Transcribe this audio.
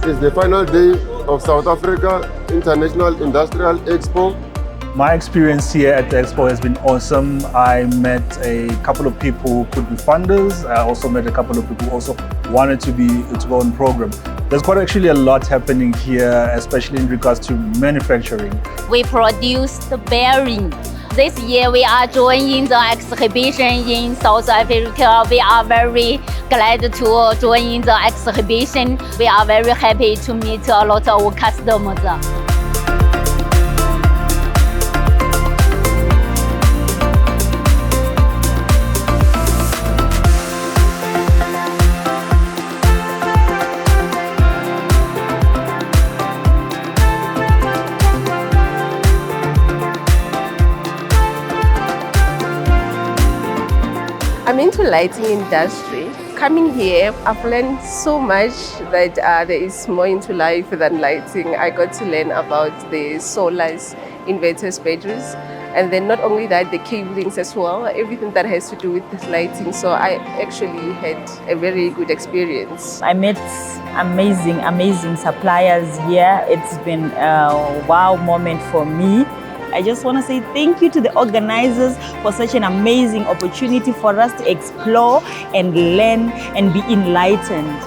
is the final day of South Africa International Industrial Expo. My experience here at the Expo has been awesome. I met a couple of people who could be funders. I also met a couple of people who also wanted to go on program. There's quite actually a lot happening here, especially in regards to manufacturing. We produce the bearing. This year we are joining the exhibition in South Africa. We are very glad to join the exhibition. We are very happy to meet a lot of customers. I'm into lighting industry. Coming here, I've learned so much that there is more into life than lighting. I got to learn about the solars, inverters, batteries, and then not only that, the cablings as well, everything that has to do with this lighting. So I actually had a very good experience. I met amazing suppliers here. It's been a wow moment for me. I just want to say thank you to the organizers for such an amazing opportunity for us to explore and learn and be enlightened.